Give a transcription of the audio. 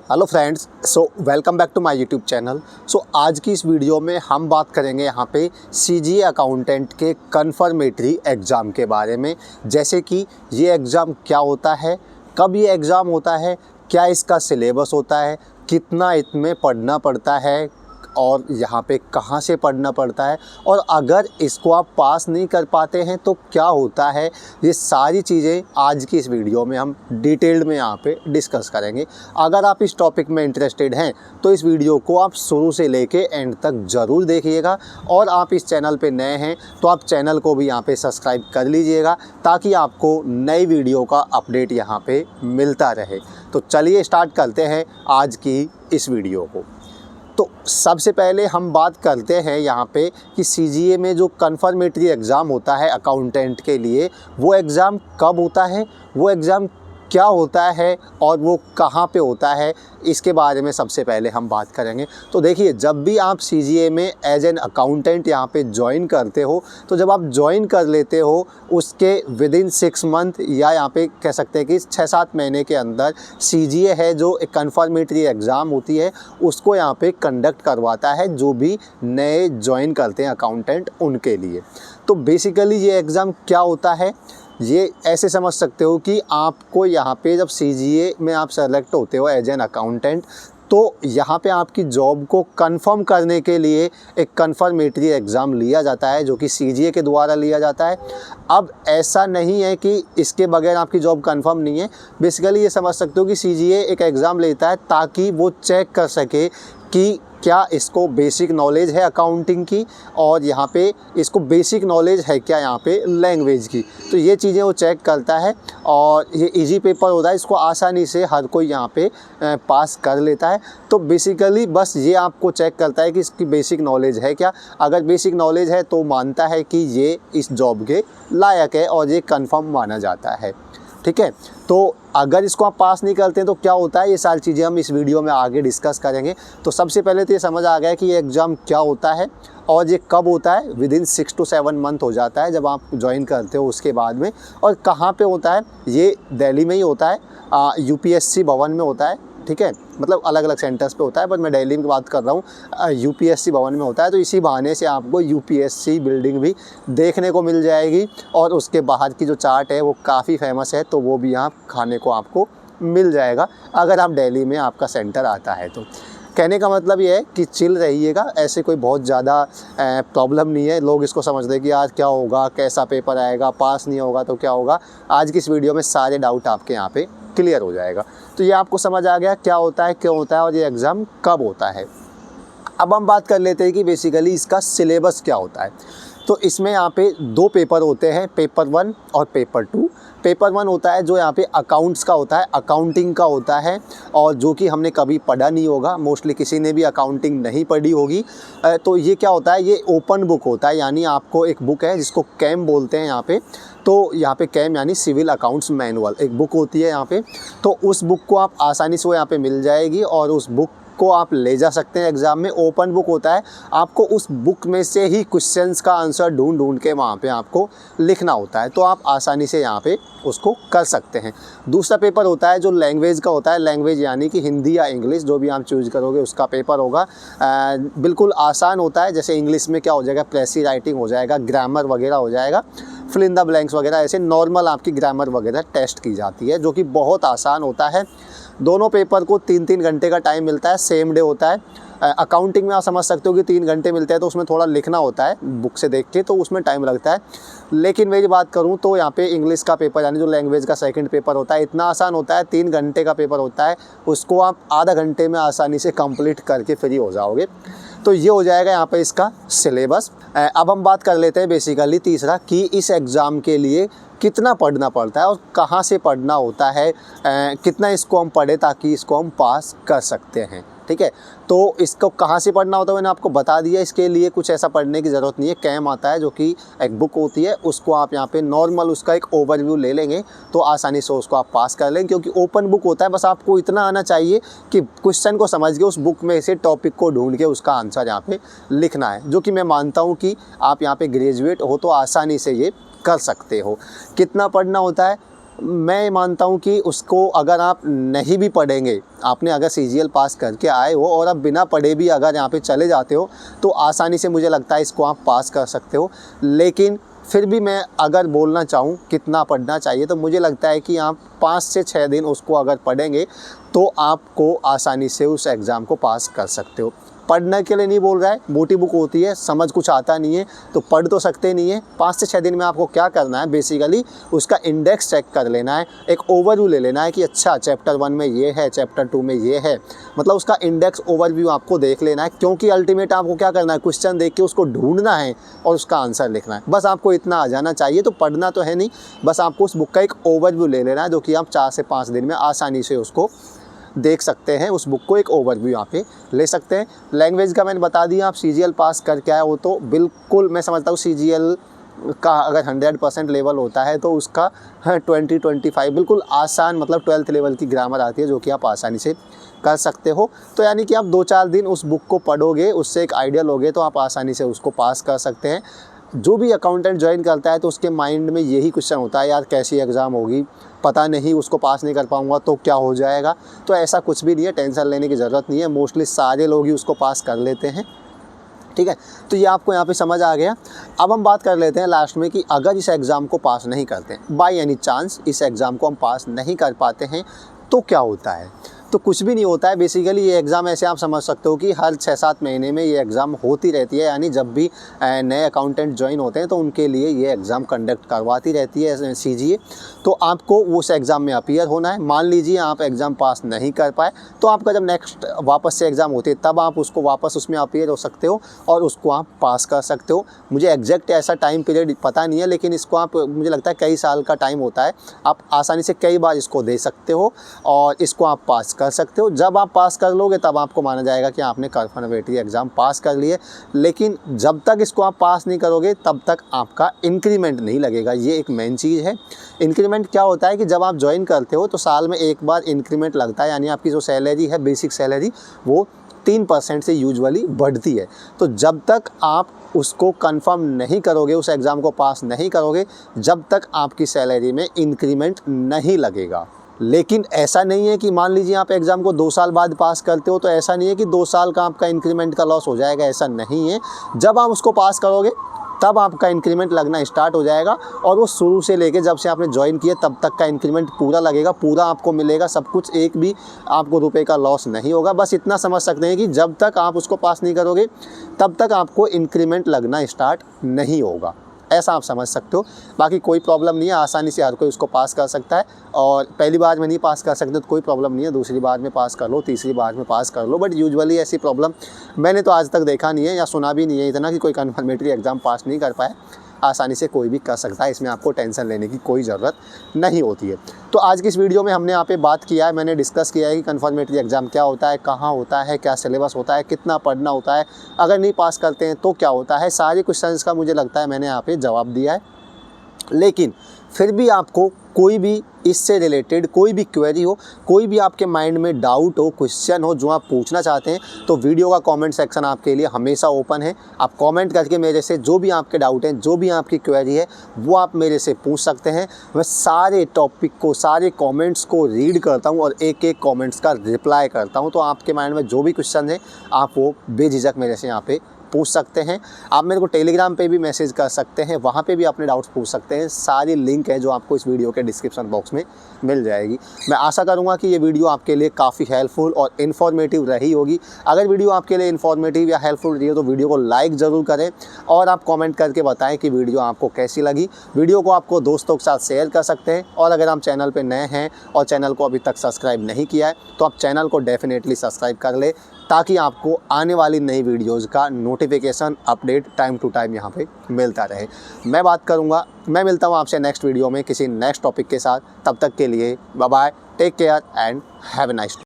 Hello friends, welcome back to my YouTube channel. आज की इस वीडियो में हम बात करेंगे यहाँ पे सीजीए अकाउंटेंट के कन्फर्मेटरी एग्ज़ाम के बारे में। जैसे कि ये एग्ज़ाम क्या होता है, कब ये एग्ज़ाम होता है, क्या इसका सिलेबस होता है, कितना इसमें पढ़ना पड़ता है और यहाँ पे कहाँ से पढ़ना पड़ता है, और अगर इसको आप पास नहीं कर पाते हैं तो क्या होता है। ये सारी चीज़ें आज की इस वीडियो में हम डिटेल्ड में यहाँ पे डिस्कस करेंगे। अगर आप इस टॉपिक में इंटरेस्टेड हैं तो इस वीडियो को आप शुरू से लेके एंड तक ज़रूर देखिएगा, और आप इस चैनल पे नए हैं तो आप चैनल को भी यहाँ पे सब्सक्राइब कर लीजिएगा ताकि आपको नई वीडियो का अपडेट यहाँ पे मिलता रहे। तो चलिए स्टार्ट करते हैं आज की इस वीडियो को। तो सबसे पहले हम बात करते हैं यहाँ पे कि सीजीए में जो कन्फर्मेटरी एग्ज़ाम होता है अकाउंटेंट के लिए, वो एग्ज़ाम कब होता है, वो एग्ज़ाम क्या होता है और वो कहाँ पे होता है, इसके बारे में सबसे पहले हम बात करेंगे। तो देखिए, जब भी आप सीजीए में एज एन अकाउंटेंट यहाँ पे ज्वाइन करते हो, तो जब आप ज्वाइन कर लेते हो उसके विदिन 6 मंथ या यहाँ पे कह सकते हैं कि 6-7 महीने के अंदर सीजीए है जो एक कन्फर्मेटरी एग्ज़ाम होती है उसको यहाँ पे कंडक्ट करवाता है, जो भी नए ज्वाइन करते हैं अकाउंटेंट उनके लिए। तो बेसिकली ये एग्ज़ाम क्या होता है, ये ऐसे समझ सकते हो कि आपको यहाँ पे जब सीजीए में आप सेलेक्ट होते हो एज एन अकाउंटेंट, तो यहाँ पे आपकी जॉब को कंफर्म करने के लिए एक कन्फर्मेटरी एग्ज़ाम लिया जाता है जो कि सीजीए के द्वारा लिया जाता है। अब ऐसा नहीं है कि इसके बगैर आपकी जॉब कंफर्म नहीं है। बेसिकली ये समझ सकते हो कि सीजीए एक एग्ज़ाम लेता है ताकि वो चेक कर सके कि क्या इसको बेसिक नॉलेज है अकाउंटिंग की, और यहाँ पे इसको बेसिक नॉलेज है क्या यहाँ पे लैंग्वेज की। तो ये चीज़ें वो चेक करता है, और ये इजी पेपर होता है, इसको आसानी से हर कोई यहाँ पे पास कर लेता है। तो बेसिकली बस ये आपको चेक करता है कि इसकी बेसिक नॉलेज है क्या। अगर बेसिक नॉलेज है तो मानता है कि ये इस जॉब के लायक है और ये कन्फर्म माना जाता है। ठीक है, तो अगर इसको आप पास नहीं करते हैं तो क्या होता है, ये सारी चीज़ें हम इस वीडियो में आगे डिस्कस करेंगे। तो सबसे पहले तो ये समझ आ गया कि ये एग्ज़ाम क्या होता है और ये कब होता है। विदिन 6 to 7 मंथ हो जाता है जब आप ज्वाइन करते हो उसके बाद में। और कहाँ पे होता है, ये दिल्ली में ही होता है, यूपीएससी भवन में होता है। ठीक है, मतलब अलग अलग सेंटर्स पे होता है, पर मैं दिल्ली में बात कर रहा हूँ। यूपीएससी भवन में होता है, तो इसी बहाने से आपको यूपीएससी बिल्डिंग भी देखने को मिल जाएगी, और उसके बाहर की जो चाट है वो काफ़ी फेमस है, तो वो भी यहाँ खाने को आपको मिल जाएगा अगर आप दिल्ली में आपका सेंटर आता है। तो कहने का मतलब ये है कि चिल रहिएगा, ऐसे कोई बहुत ज़्यादा प्रॉब्लम नहीं है। लोग इसको समझ रहे कि आज क्या होगा, कैसा पेपर आएगा, पास नहीं होगा तो क्या होगा। आज की इस वीडियो में सारे डाउट आपके यहाँ पे क्लियर हो जाएगा। तो ये आपको समझ आ गया क्या होता है, क्यों होता है और ये एग्ज़ाम कब होता है। अब हम बात कर लेते हैं कि बेसिकली इसका सिलेबस क्या होता है। तो इसमें यहाँ पे 2 पेपर होते हैं, पेपर 1 और पेपर 2। पेपर 1 होता है जो यहाँ पे अकाउंट्स का होता है, अकाउंटिंग का होता है, और जो कि हमने कभी पढ़ा नहीं होगा, मोस्टली किसी ने भी अकाउंटिंग नहीं पढ़ी होगी। तो ये क्या होता है, ये ओपन बुक होता है, यानी आपको एक बुक है जिसको कैम बोलते हैं यहाँ पे। तो यहाँ पे कैम यानी सिविल अकाउंट्स मैनुअल एक बुक होती है यहाँ पे। तो उस बुक को आप आसानी से वो यहाँ पे मिल जाएगी, और उस बुक को आप ले जा सकते हैं एग्ज़ाम में। ओपन बुक होता है, आपको उस बुक में से ही क्वेश्चंस का आंसर ढूंढ के वहाँ पे आपको लिखना होता है, तो आप आसानी से यहाँ पे उसको कर सकते हैं। दूसरा पेपर होता है जो लैंग्वेज का होता है, लैंग्वेज यानी कि हिंदी या इंग्लिश जो भी आप चूज़ करोगे उसका पेपर होगा। बिल्कुल आसान होता है, जैसे इंग्लिश में क्या हो जाएगा, प्रेसी राइटिंग हो जाएगा, ग्रामर वगैरह हो जाएगा, फिल इन द ब्लैंक्स वगैरह, ऐसे नॉर्मल आपकी ग्रामर वगैरह टेस्ट की जाती है, जो कि बहुत आसान होता है। दोनों पेपर को 3-3 घंटे का टाइम मिलता है, सेम डे होता है। अकाउंटिंग में आप समझ सकते हो कि 3 घंटे मिलते हैं, तो उसमें थोड़ा लिखना होता है बुक से देख के, तो उसमें टाइम लगता है। लेकिन मेरी बात करूं तो यहाँ पे इंग्लिश का पेपर यानी जो लैंग्वेज का सेकंड पेपर होता है, इतना आसान होता है, 3 घंटे का पेपर होता है, उसको आप आधा घंटे में आसानी से कंप्लीट करके फ्री हो जाओगे। तो ये हो जाएगा यहाँ पे इसका सिलेबस। अब हम बात कर लेते हैं बेसिकली तीसरा कि इस एग्ज़ाम के लिए कितना पढ़ना पड़ता है और कहाँ से पढ़ना होता है, कितना इसको हम पढ़ें ताकि इसको हम पास कर सकते हैं। ठीक है, तो इसको कहाँ से पढ़ना होता है मैंने आपको बता दिया। इसके लिए कुछ ऐसा पढ़ने की ज़रूरत नहीं है। कैम आता है जो कि एक बुक होती है, उसको आप यहाँ पे नॉर्मल उसका एक ओवरव्यू ले लेंगे तो आसानी से उसको आप पास कर लेंगे, क्योंकि ओपन बुक होता है। बस आपको इतना आना चाहिए कि क्वेश्चन को समझ के उस बुक में से टॉपिक को ढूंढ के उसका आंसर यहाँ पे लिखना है, जो कि मैं मानता हूँ कि आप यहाँ पे ग्रेजुएट हो तो आसानी से ये कर सकते हो। कितना पढ़ना होता है, मैं मानता हूँ कि उसको अगर आप नहीं भी पढ़ेंगे, आपने अगर CGL पास करके आए हो और आप बिना पढ़े भी अगर यहाँ पे चले जाते हो तो आसानी से मुझे लगता है इसको आप पास कर सकते हो। लेकिन फिर भी मैं अगर बोलना चाहूँ कितना पढ़ना चाहिए, तो मुझे लगता है कि आप 5 से 6 दिन उसको अगर पढ़ेंगे तो आपको आसानी से उस एग्ज़ाम को पास कर सकते हो। पढ़ने के लिए नहीं बोल रहा है, मोटी बुक होती है, समझ कुछ आता नहीं है तो पढ़ तो सकते नहीं है। 5 से 6 दिन में आपको क्या करना है, बेसिकली उसका इंडेक्स चेक कर लेना है, एक ओवरव्यू ले लेना है कि अच्छा चैप्टर 1 में ये है, चैप्टर 2 में ये है, मतलब उसका इंडेक्स ओवरव्यू आपको देख लेना है। क्योंकि अल्टीमेट आपको क्या करना है, क्वेश्चन देख के उसको ढूंढना है और उसका आंसर लिखना है। बस आपको इतना आ जाना चाहिए, तो पढ़ना तो है नहीं, बस आपको उस बुक का एक ओवरव्यू ले लेना है, जो कि आप 4 से 5 दिन में आसानी से उसको देख सकते हैं। उस बुक को एक ओवरव्यू यहाँ पे ले सकते हैं। लैंग्वेज का मैंने बता दिया, आप CGL पास करके आए हो तो बिल्कुल मैं समझता हूँ CGL का अगर 100% लेवल होता है तो उसका 20-25 बिल्कुल आसान, मतलब 12th लेवल की ग्रामर आती है, जो कि आप आसानी से कर सकते हो। तो यानी कि आप 2-4 दिन उस बुक को पढ़ोगे, उससे एक आइडिया लोगे तो आप आसानी से उसको पास कर सकते हैं। जो भी अकाउंटेंट ज्वाइन करता है तो उसके माइंड में यही क्वेश्चन होता है, यार कैसी एग्ज़ाम होगी, पता नहीं, उसको पास नहीं कर पाऊंगा तो क्या हो जाएगा। तो ऐसा कुछ भी नहीं है, टेंशन लेने की ज़रूरत नहीं है। मोस्टली सारे लोग ही उसको पास कर लेते हैं, ठीक है। तो ये आपको यहाँ पे समझ आ गया। अब हम बात कर लेते हैं लास्ट में कि अगर इस एग्ज़ाम को पास नहीं करते, बाय एनी चांस इस एग्ज़ाम को हम पास नहीं कर पाते हैं तो क्या होता है। तो कुछ भी नहीं होता है। बेसिकली ये एग्ज़ाम ऐसे आप समझ सकते हो कि हर 6-7 महीने में ये एग्ज़ाम होती रहती है, यानी जब भी नए अकाउंटेंट ज्वाइन होते हैं तो उनके लिए ये एग्ज़ाम कंडक्ट करवाती रहती है CGA। तो आपको उस एग्ज़ाम में अपीयर होना है। मान लीजिए आप एग्ज़ाम पास नहीं कर पाए तो आपका जब नेक्स्ट वापस से एग्ज़ाम होती है तब आप उसको वापस उसमें अपीयर हो सकते हो और उसको आप पास कर सकते हो। मुझे एग्जैक्ट ऐसा टाइम पीरियड पता नहीं है, लेकिन इसको आप, मुझे लगता है कई साल का टाइम होता है। आप आसानी से कई बार इसको दे सकते हो और इसको आप पास कर सकते हो। जब आप पास कर लोगे तब आपको माना जाएगा कि आपने कन्फर्मेटरी एग्ज़ाम पास कर लिए। लेकिन जब तक इसको आप पास नहीं करोगे तब तक आपका इंक्रीमेंट नहीं लगेगा। ये एक मेन चीज़ है। इंक्रीमेंट क्या होता है कि जब आप ज्वाइन करते हो तो साल में एक बार इंक्रीमेंट लगता है, यानी आपकी जो सैलरी है, बेसिक सैलरी, वो 3% से यूजुअली बढ़ती है। तो जब तक आप उसको कंफर्म नहीं करोगे, उस एग्ज़ाम को पास नहीं करोगे, जब तक आपकी सैलरी में इंक्रीमेंट नहीं लगेगा। लेकिन ऐसा नहीं है कि मान लीजिए आप एग्ज़ाम को 2 साल बाद पास करते हो तो ऐसा नहीं है कि 2 साल का आपका इंक्रीमेंट का लॉस हो जाएगा, ऐसा नहीं है। जब आप उसको पास करोगे तब आपका इंक्रीमेंट लगना स्टार्ट हो जाएगा और वो शुरू से लेके जब से आपने ज्वाइन किया तब तक का इंक्रीमेंट पूरा लगेगा, पूरा आपको मिलेगा सब कुछ, एक भी आपको रुपए का लॉस नहीं होगा। बस इतना समझ सकते हैं कि जब तक आप उसको पास नहीं करोगे तब तक आपको इंक्रीमेंट लगना स्टार्ट नहीं होगा, ऐसा आप समझ सकते हो। बाकी कोई प्रॉब्लम नहीं है, आसानी से हर कोई उसको पास कर सकता है। और पहली बार में नहीं पास कर सकते तो कोई प्रॉब्लम नहीं है, दूसरी बार में पास कर लो, तीसरी बार में पास कर लो। बट यूजुअली ऐसी प्रॉब्लम मैंने तो आज तक देखा नहीं है या सुना भी नहीं है इतना कि कोई कन्फर्मेटरी एग्ज़ाम पास नहीं कर पाए। आसानी से कोई भी कर सकता है, इसमें आपको टेंशन लेने की कोई ज़रूरत नहीं होती है। तो आज की इस वीडियो में हमने यहाँ पे बात किया है, मैंने डिस्कस किया है कि कन्फर्मेटरी एग्ज़ाम क्या होता है, कहाँ होता है, क्या सिलेबस होता है, कितना पढ़ना होता है, अगर नहीं पास करते हैं तो क्या होता है। सारे क्वेश्चंस का मुझे लगता है मैंने यहाँ पे जवाब दिया है। लेकिन फिर भी आपको कोई भी इससे रिलेटेड कोई भी क्वेरी हो, कोई भी आपके माइंड में डाउट हो, क्वेश्चन हो जो आप पूछना चाहते हैं, तो वीडियो का कमेंट सेक्शन आपके लिए हमेशा ओपन है। आप कमेंट करके मेरे से जो भी आपके डाउट हैं, जो भी आपकी क्वेरी है, वो आप मेरे से पूछ सकते हैं। मैं सारे टॉपिक को, सारे कमेंट्स को रीड करता हूँ और एक एक कमेंट्स का रिप्लाई करता हूँ। तो आपके माइंड में जो भी क्वेश्चन है आप वो बेझिझक मेरे से यहाँ पे पूछ सकते हैं। आप मेरे को टेलीग्राम पे भी मैसेज कर सकते हैं, वहाँ पे भी अपने डाउट्स पूछ सकते हैं। सारी लिंक है जो आपको इस वीडियो के डिस्क्रिप्शन बॉक्स में मिल जाएगी। मैं आशा करूँगा कि ये वीडियो आपके लिए काफ़ी हेल्पफुल और इन्फॉर्मेटिव रही होगी। अगर वीडियो आपके लिए इन्फॉर्मेटिव या हेल्पफुल रही हो तो वीडियो को लाइक ज़रूर करें और आप कॉमेंट करके बताएँ कि वीडियो आपको कैसी लगी। वीडियो को आपको दोस्तों के साथ शेयर कर सकते हैं और अगर आप चैनल पर नए हैं और चैनल को अभी तक सब्सक्राइब नहीं किया है तो आप चैनल को डेफिनेटली सब्सक्राइब कर ले, ताकि आपको आने वाली नई वीडियोज़ का notification update time to time यहाँ पे मिलता रहे। मैं मिलता हूँ आपसे नेक्स्ट वीडियो में किसी नेक्स्ट टॉपिक के साथ। तब तक के लिए bye bye, take care and have a nice day.